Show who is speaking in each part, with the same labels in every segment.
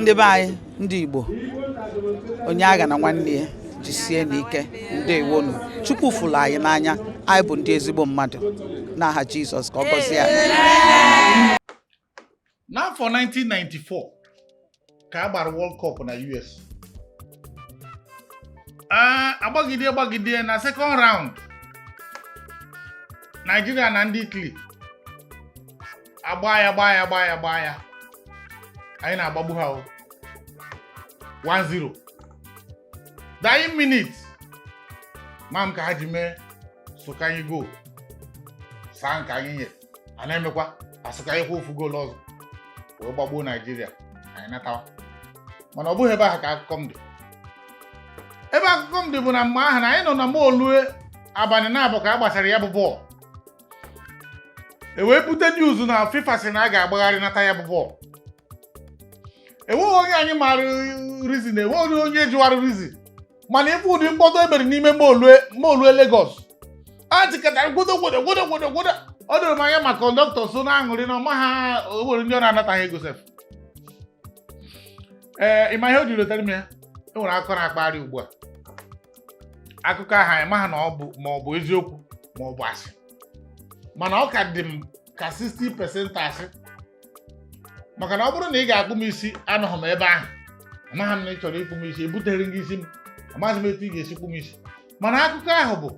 Speaker 1: ndị be anyị ndị Igbo onye agha na nwanne ya jisie n'ike ndewonu Chukwu fụrụ anyị n'anya anyị bụ ndị ezigbo mmadụ n'aha Jizọs ka ọ gọzie anyị.
Speaker 2: N'afọ 1994 ka a gbara World Cup na US. Agbagide na second round Nigeria na ndị Italy agba ya anyị na-agbagbu ha 1-0 dying minute mam ka ha ji mee sụka anyị goal saa nke anyị nye a na-emekwa asụka anyị kwa ofu goal ọzọ wee gbagbuo Nigeria anyị natawa mana ọ bụghị ebe ahụ ka akụkọ m dị. Ebe akụkọ m dị bụ na mgbe ahụ na anyị nọ na mọlụ abalị na-abụ ka a gbasara ya bụ bọọlụ wee bute news na FIFA sị na a ga-agbagharị nata ya bụ bọọlụ. Enweghị onye anyị maara reason, enweghị onye jụwara reason, mana ife ụdị mkpọtụ ebere n'ime mọlụ Lagos a tiketara gwodo ọ dịrị m anya ma kọndọktọ so na-aṅụrị na ọma ha nwere ndị ọ na-anataghị ego sef. Ịma ihe o jiri letara m ya, enwere akụkọ na-akpagharị ugbu a. Akụkọ ahụ anyị ma ha na ọ bụ ma ọ bụ eziokwu ma ọ bụ asị, mana ọ ka dị m ka 60% asị, maka na ọ bụrụ na ị ga-akpụ m isi anọghị m ebe ahụ, amaghị m na ị chọrọ ịkpụ m isi, ebutere gị isi m, amaghị m etu ị ga-esi kpụ m isi. Mana akụkọ ahụ bụ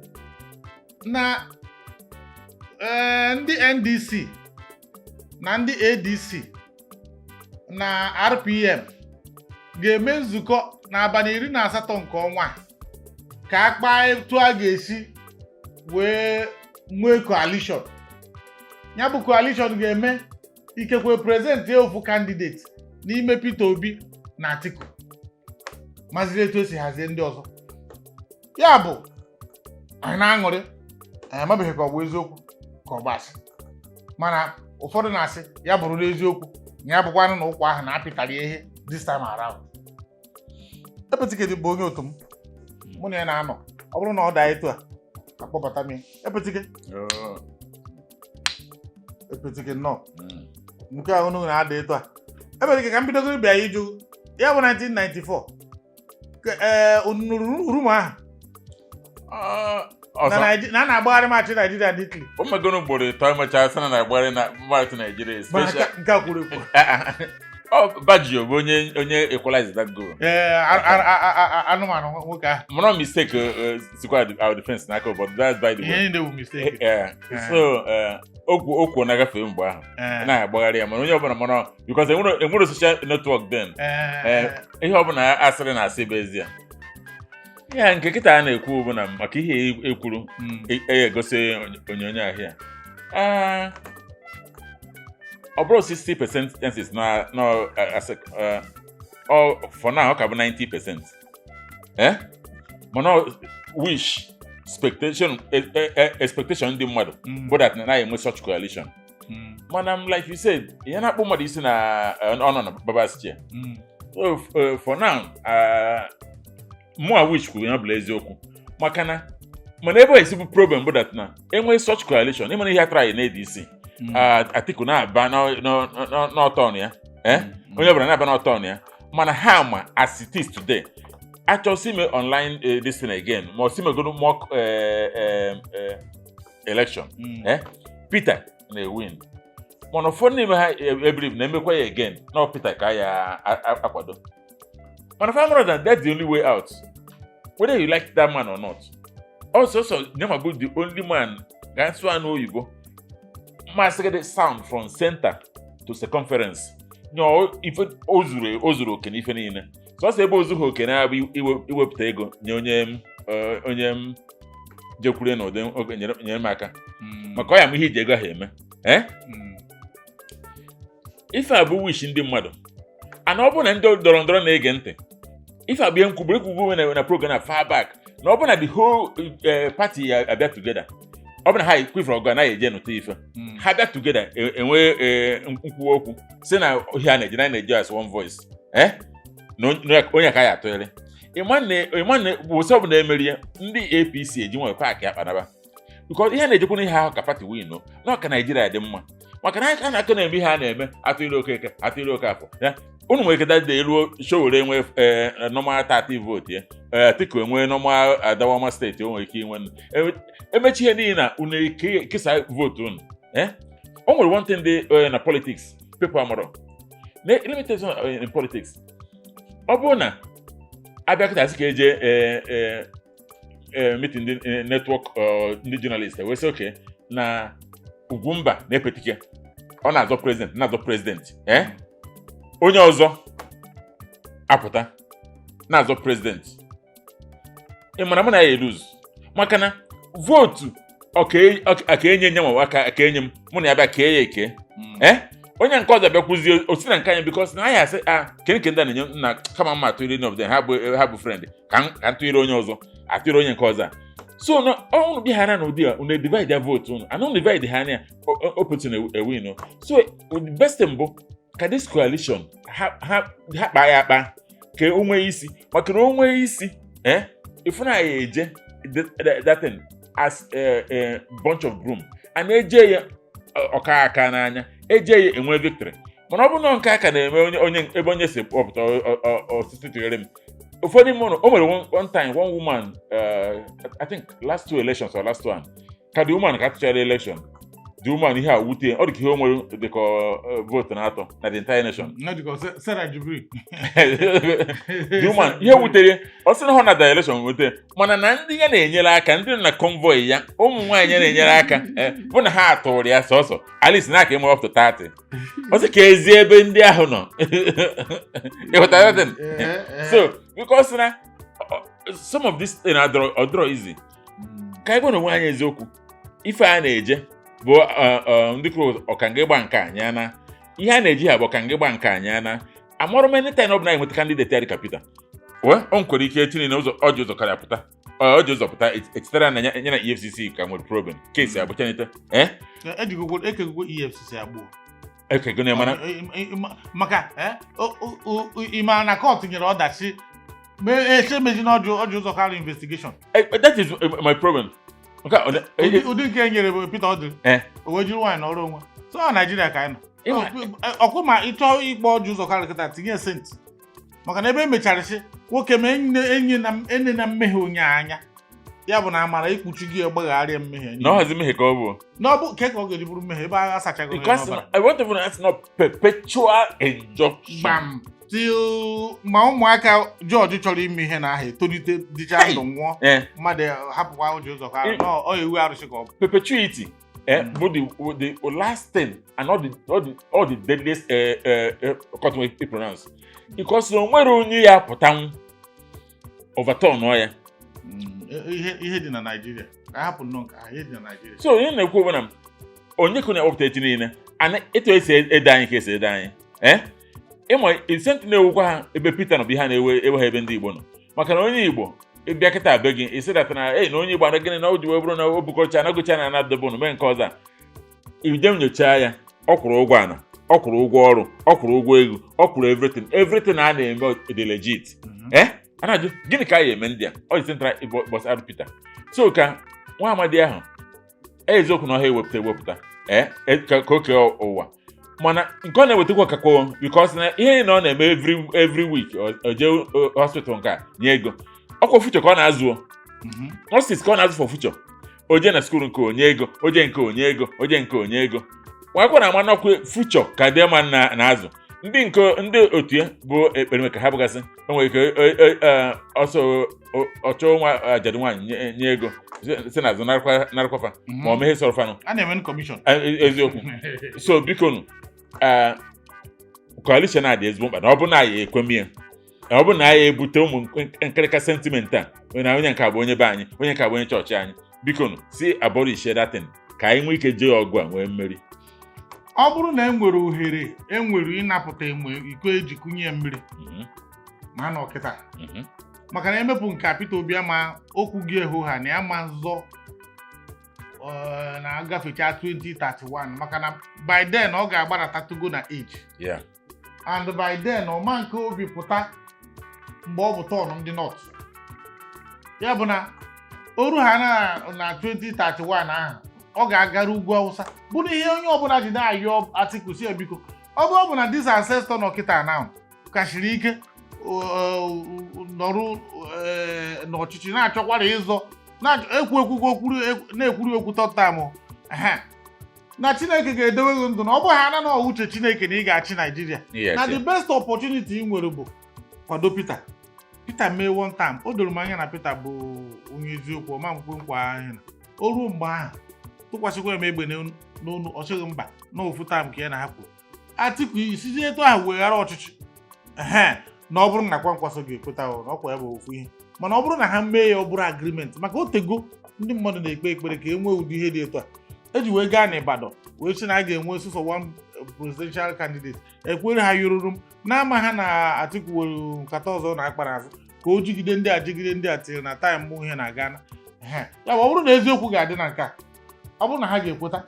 Speaker 2: na ndị NDC na ndị ADC na RPM ga-eme nzukọ n'abalị 18 nke ọnwa ka a kpaa etu a ga-esi wee nwee coalition. Ya bụ coalition ga-eme ikekwe prezidenti ofu candidate n'ime Peter Obi na Atiku, maziri etu esi hazie ndị ọzọ. Ya bụ anyị na-aṅụrị, anyị amabeghị ka ọ bụ eziokwu ka ọ bụ asị, mana ụfọdụ na-asị ya bụrụ n'eziokwu na ya bụkwanụ na ụkwa ahụ na-apịtara ihe this time around. Epetikedi bụ onye otu m, mụ na ya na-anọ. Ọ bụrụ na ọ daa etu a akpọbata m Epetike nnọọ nke ahụ unu na-ada etu a. Epetike ka m bidogoro bịa ịjụ ya bụ 1994 uru ahụ na na-agbagharị maachị Nigeria ndị Italy.
Speaker 3: O megoro ugboro ịtọ emechaa sị na na-agbagharị na maachị Nigeria
Speaker 2: nke a kwuru ekwu.
Speaker 3: Baggio bụ onye equalize that goal.
Speaker 2: Anụmanụ nwoke ahụ.
Speaker 3: Mana mistake sikwa our defense n'aka, but that's by the way.
Speaker 2: Ihe ndị bụ mistake.
Speaker 3: So okwu na-agafe mgbe ahụ na-agbagharị ya, mana onye ọbụla mana because enwere social network then. Ihe ọbụla asịrị na-asị bụ ezie. Ya nke kịta a na-ekwu bụ na maka ihe ekwuru egosi onyonyo ahịa. Ọ bụrụ 60% chances for now ọ ka bụ 90%. Mana wish expectation ndị mmadụ bụ that na enwe such coalition. Mana like you said, ihe na-akpụ mmadụ isi na ọnọ na Babas chair. So for now mụ wish kwuru ya bụla eziokwu, maka na mana ebe esi bụ problem bụ that na enwe such coalition, ịmana ihe atara na ADC Atiku na-aba n'ọtọ ya, onye ọbụla na-aba n'ọtọ ya, mana ha ma as it is today achọsi me online this thing again, ma ọ si megoro mock election. Peter na-ewin, mana ụfọdụ n'ime ha ebiriv na-emekwa ya again na Peter ka ya akwado. Mana family that that's the only way out, whether you like that man or not. Also never be the only man that's one oyibo masquerade sound from center to circumference. If ozuru oke n'ife niile, so ebe ozuhu oke na-abụ iwepụta ego nye onye jekwure na ụdị nyere m aka maka ọ ya m ihe iji ego ahụ eme. Ife a bụ wish ndị mmadụ, ana ọ bụ na ndị ndọrọ ndọrọ na-ege ntị, ife a bụ ihe nkwugburu na program na far back, na ọ bụ na the whole party abịa together, ọ bụ na ha ekwefere ọgụ anaghị eje nụta ife, ha bịa together enwe nkwuwa okwu si na ihe a na-eje as one voice, na onye ka ya atụgharị. Ịma bụ sọ bụ na emeri ya ndị APC eji nwe paakị akpanaba, because ihe na-ejekwa n'ihe ahụ ka party win na ọka Nigeria dị mma, maka na a na-aka na-eme ihe a na-eme atụrụ okeke atụrụ oke afọ unu nwere ike dade ruo showere enwe normal 30 vote ya tiko enwe normal Adamawa steeti o nwere ike inwe emechi ihe niile na unu ekesa vote unu o nwere one thing dị na politics people amaro let me tell you in politics ọ bụrụ na abịakọta asị ka eje meeting the network ndị journalist we say okay na UGWUMBA na-epetike ọ na-azọ president onye ọzọ apụta na-azọ president ịmara mụ na ya lose maka na votu aka enye nye ma aka enye m mụ na ya bịa kee ya eke onye nke ọzọ bịakwuzie osi na nke anyị because na anyị asị kenke ndị na-enye na kama mma atụire of them ha bụ friend ka ntụire onye ọzọ atụire onye nke ọzọ so no ọnụ bi hana na ụdị a unu divide their vote unu and divide ha na opportunity win so the best thing bụ ka this coalition ha kpaa ya akpa ka o nwee isi maka na o nwee isi if na ya eje that thing as a bunch of broom and eje ya ọka aka n'anya eje ya enwe victory mana ọ bụ na nke aka na-eme onye ebe onye si pụta osisi tụnyere m ụfọdụ mmadụ o nwere one time one woman I think last 2 elections or last one ka the woman ka tụchara election the woman ihe a wute ọ dị ka ihe o nwere dịka vote na atọ na the entire nation
Speaker 2: Sarah Jibril
Speaker 3: the woman ihe wutere ọ sị na ọ na the election wute mana na ndị ya na-enyere aka ndị na convoy ya ụmụ nwaanyị na-enyere aka bụ na ha atụrụ ya sọsọ at least na aka ịmụ up to 30 ọ sị ka ezi ebe ndị ahụ nọ ịghọtara them so because na some of this thing adọrọ easy ka anyị gwa na onwe anyị eziokwu ife a na-eje bụ ndị kwuru ọkanga ịgba nke anyị na ihe a na-eji ha bụ ọkanga ịgba nke anyị na amụrụ many time ọ bụla anyị nweta kandidate ya dị kapita o nkwere ike tinye na ụzọ ọjị ụzọ karịa pụta ọjị ụzọ pụta etitara na ya na EFCC ka nwere problem kesi abụchanite
Speaker 2: ekegogwo EFCC agbụ
Speaker 3: ekego na mana
Speaker 2: maka ịma na court nyere ọdachi emezi na ọjị ụzọ karịa investigation
Speaker 3: that is my problem.
Speaker 2: ụdị nke nyere bụ Peter Odiri o wee jiri nwaanyị n'ọrụ onwe so ọ Naijiria ka anyị nọ ọkụ ma ịchọ ịkpọ ọjị ụzọ karịa kịta tinye senti maka na ebe emecharịsị nwoke ma enye na mmehie onye anya ya bụ na amara ikpuchi gị egbegharịa mmehie
Speaker 3: na ọhazi mmehie ka ọ bụ
Speaker 2: n'ọbụ ka ọ ga-eji bụrụ mmehie ebe agha asachago
Speaker 3: I want to ask not perpetual injunction
Speaker 2: ma ụmụaka George chọrọ ime ihe na aha etolite dịcha ndụ nwụọ mmadụ hapụkwa ụjọ ụzọ ka ọ ewu arụsị ka ọ bụ
Speaker 3: perpetuity bụ the last thing and all the deadliest cotton we pronounce because no nwere onye ya pụtanwu overturn ya
Speaker 2: ihe dị na Nigeria ahapụ nnọọ nke ihe dị na Nigeria
Speaker 3: so onye na-ekwu bụ na onye kụ na-ewepụta echi niile ana etu esi ede anyị ka esi ede anyị ịma isenti na-ewukwa ha ebe Peter nọ bụ ha na-ewe ha ebe ndị Igbo nọ maka na onye Igbo ịbịa kịta be gị isi data na na onye Igbo ana gịnị na o ji wee bụrụ na o bukọcha na gocha na anadobonu mee nke ọzọ ije nyocha ya ọ kwụrụ ụgwọ ana ọ kwụrụ ụgwọ ọrụ ọ kwụrụ ụgwọ ego ọ kwụrụ everything a na-eme dị legit anajụ gịnị ka a ya eme ndị a ọ dị central bọs Peter so ka nwa amadi ahụ eziokwu na ọha ewepụta ka oke ụwa mana nke ọ na-ewetakwa kakwo because na ihe na ọ na-eme every week o jee hospital nke a nye ego ọkwa future ka ọ na-azụ nurses ka ọ na-azụ for future o jee na school nke onye ego o jee nke onye ego o jee nke onye ego nwakwa na ama n'ọkwa future ka dị mma na-azụ ndị otu ya bụ ekperime ka ha bụgasị o nwere ike ọsọ ọchọ nwa ajadu nwaanyị nye ego si na azụ narakwafa ma o meghe sọrọ fanụ
Speaker 2: a na-eme commission
Speaker 3: eziokwu so biko coalition a dị ezigbo mkpa na ọ bụ na ya ekwemie ọ bụ na ya ebute ụmụ nkịrịka sentiment a na onye nke bụ onye be anyị onye nke bụ onye chọọchị anyị biko si abolish that ka anyị nwee ike jee ọgụ a nwee mmeri
Speaker 2: ọ bụrụ na enwere ohere enwere ịnapụta iko eji kunye mmiri ma na ọkịta maka na emepụ nke Peter Obi ama okwu gị ehu ha na ya ma nzọ na agafecha 2031 maka na by then ọ ga-agbarata togo na age and by then ọma nke Obi pụta mgbe ọ bụ tọn ndị North ya bụ na oru ha na 2031 ahụ ọ ga-agara ugwu Awụsa bụrụ ihe onye ọbụla ji na-ayọ Atiku si ebiko ọ bụ na this ancestor nọ kịta now kachiri ike nọrụ n'ọchịchị na-achọkwara ịzọ na-ekwuru okwu tọtamụ na Chineke ga-edewe gị ndụ na ọ bụghị ana na uche Chineke na ị ga-achị Naijiria na the best opportunity ị nwere bụ kwado Peter mee one time. O doro m anya na Peter bụ onye eziokwu ọma nkwe nkwa ahụ na o ruo mgbe ahụ tụkwasịkwa m egbe n'onu ọ sịghị mba na ofu tam ka ya na-ahapụ Atiku isizi etu ahụ weghara ọchịchị na ọ bụrụ na kwankwaso ga-ekweta na ọkwa ya bụ ofu ihe mana ọ bụrụ na ha mee ya ọ bụrụ agreement maka otego ndị mmadụ na-ekpe ekpere ka e nwee ụdị ihe dị etu a eji wee gaa n'Ibadan wee sị na a ga-enwe sọsọ one presidential candidate ekwere ha yoruru m na-ama ha na Atiku were nkata ọzọ na-akpara azụ ka o jigide ndị a tinyere na taịm mụ ihe na Ghana ya bụ ọ bụrụ na eziokwu ga-adị na nke a ọ bụrụ na ha ga-ekweta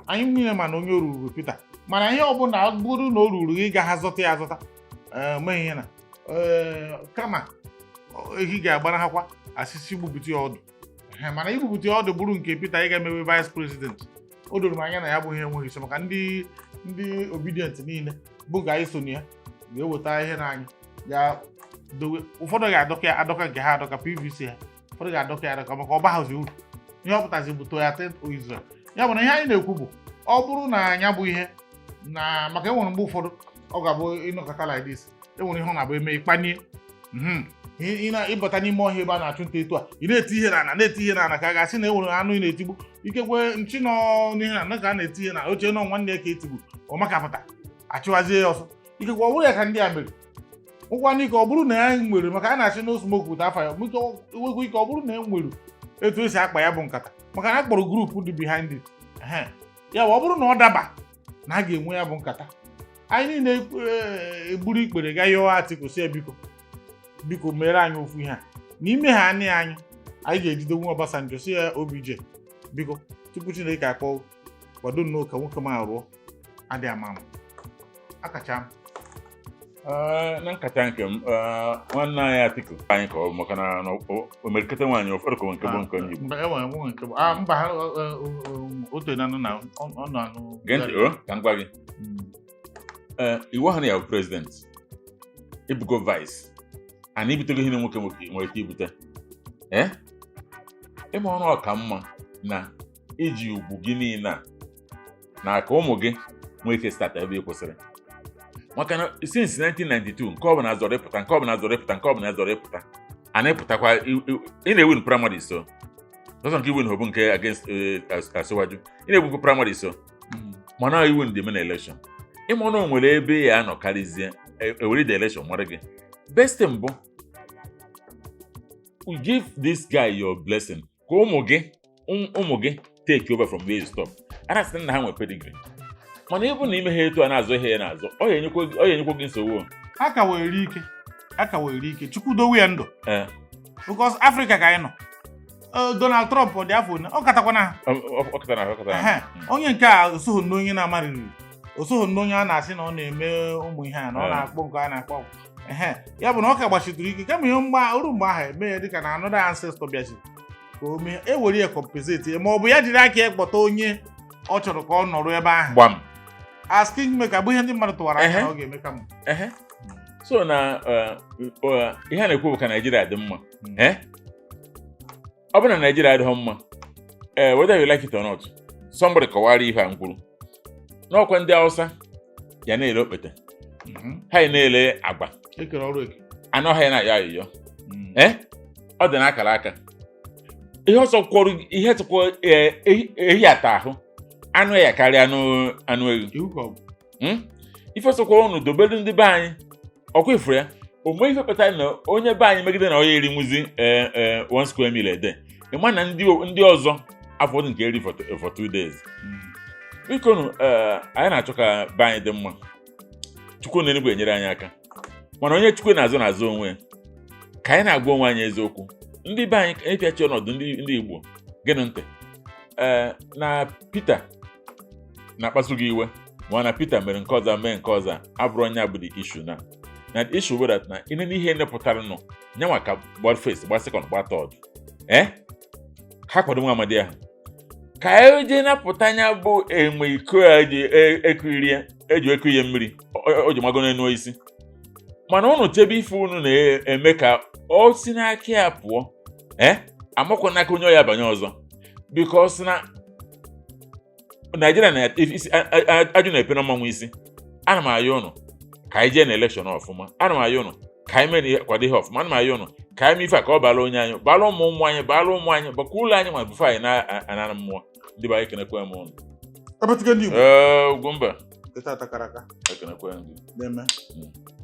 Speaker 2: anyị niile mana onye o ruru Peter mana ihe ọbụla bụrụ na o ruru gị ga ha zọta ya azọta mee ihe na kama ehi ga-agbara hakwa asịsị igbupụta ya ọdụ mana igbupụta ya ọdụ bụrụ nke Peter ị ga-emewe vice president o doro m anya na ya bụ ihe enweghị isi maka ndị obedient niile bụ ga iso na ya ga-eweta ihe n'anya ya dowe ụfọdụ ga-adọka nke ha adọka PVC ha ụfọdụ ga-adọka ya adọka maka ọba hazi uru ihe ọ pụtazi bụ toyata Israel ya bụ na ihe anyị na-ekwu bụ ọ bụrụ na anya bụ ihe na maka enwere mgbe ụfọdụ ọ ga-abụ ịnọkọta like this enwere ihe ọ na-abụ eme ịkpanie ịbata n'ime ọhịa ebe a na-achụ nta etu a ị na-eti ihe n'ala ka a ga-asị na enwere anụ ị na-etigbu ikekwe nchi nọ n'ihe na ka a na-eti ihe na oche nọ nwanne ya ka etigbu ọ makapụta achụwazie ya ọsọ ikekwe ọ bụrụ ya ka ndị a mere ụgwa n'ike ọ bụrụ na ya nwere maka a na-achị na osmoke pụta afa ya nwekwa ike ọ bụrụ na e nwere etu esi akpa ya bụ nkata maka na a kpọrọ grupu dị behind it ya ọ bụrụ na ọ daba na a ga-enwe ya bụ nkata anyị niile egburu ikpere ga yọọ Atiku si biko mere anyị ofu ihe a n'ime ha anyị ga-ejide nwa Obasanjo si ya OBJ biko tupu Chineke akpọ kwado nnọọ ka nwoke ma rụọ adị ama akacha
Speaker 3: na nkata nke m nwanne anyị Atiku anyị ka ọ maka na omeriketa nwaanyị ụfọdụ ka nke bụ nke onye Igbo
Speaker 2: mba ha otu na na ọnụ
Speaker 3: gee ntị ka m gwa gị iwu ahụ na ya bụ prezident ibugo vice ana ibutego ihe na nwoke nwere ike ibute ịma ọrụ ọka mma na iji ugwu gị niile na ka ụmụ gị nwee ike stata ebe ị kwụsịrị maka na since 1992 nke ọbụla azọrọ ịpụta a na-epụtakwa ị na-ewin praịmarị so ọzọ nke iwin hobu nke against Asiwaju ị na-egwukwu praịmarị so mana iwin the main election ịma ọnụ nwere ebe ya anọ karịzie ewere the election mara gị best thing bụ give this guy your blessing ka ụmụ gị take over from where you stop ana sị na ha nwere pedigree mana ịbụ na ime ha etu a na-azụ ihe ya na-azụ ọ ga-enyekwa gị nsogbu
Speaker 2: aka were ike Chukwu dowe ya ndụ because Africa ka anyị nọ Donald Trump ọ dị afọ one ọ katakwana ha onye nke a osoghị n'onye na-amarịrị osoghị n'onye a na-asị na ọ na-eme ụmụ ihe a na ọ na-akpọ nke a na-akpọ ya bụ na ọ ka gbachitụrụ ike kama ihe oru mgbe ahụ eme ya dịka na another ancestor bịachi ka o mee ewere ya compensate ma ọ bụ ya jiri aka ya kpọta onye ọ chọrọ ka ọ nọrọ ebe ahụ
Speaker 3: gbam
Speaker 2: as kingmaker bụ ihe ndị mmadụ tụwara aka na ọ ga-eme ka
Speaker 3: so na ihe a na-ekwu bụ ka Naijiria dị mma ọ bụrụ na Naijiria adịghị mma whether you like it or not somebody kọwara ihe a mkwuru n'ọkwa ndị Hausa ya na-ele okpete ha na-ele agba anọ ha ya na ya ayịyọ ọ dị n'akara aka ihe tụkwọrọ ehi ata ahụ anụ ya karịa anụ ehi ife sọkwara ụnụ dobere ndị be anyị ọkwa ifuru ya ome ife pụtara na onye be anyị megide na ọ ya eri nwuzi 1 square meal a day ịma na ndị ọzọ afọdụ nke eri for 2 days biko nụ anyị na-achọ ka be anyị dị mma Chukwu na Enugu enyere anyị aka mana onye Chukwu na-azụ onwe ya ka anyị na-agwa onwe anyị eziokwu ndị be anyị epiachi ọnọdụ ndị Igbo gịnị ntị na Peter na-akpasu gị iwe ma na Peter mere nke ọzọ mee nke ọzọ abụrụ onye abụ the issue na the issue bụ that na ine n'ihe nepụtara nọ nyanwa ka gbad first gba second gba third ha kwado nwa amadi ahụ ka eje napụta anya bụ enwe iko eji eku ihe mmiri o ji mago n'enu isi mana unu chebe ife unu na-eme ka o si n'aka ya pụọ amakwa n'aka onye ya banye ọzọ because na Nigeria na ajụ na-epe na mmanwụ isi. Ana m ayọ unu ka anyị jee na election ọfụma. Ana m ayọ unu ka anyị mee kwado ihe ọfụma. Ana m ayọ unu ka anyị mee ife ka ọ bala onye anyị bala ụmụ anyị bala ụmụ anyị baka ụlọ anyị ma bifo anyị na-anara mmụọ ndị bụ anyị kenekwa m unu.
Speaker 2: Abatiga ndị Igbo.
Speaker 3: Ugwumba.
Speaker 2: Keta atakaraka.
Speaker 3: Ekenekwa ndị.
Speaker 2: Deme.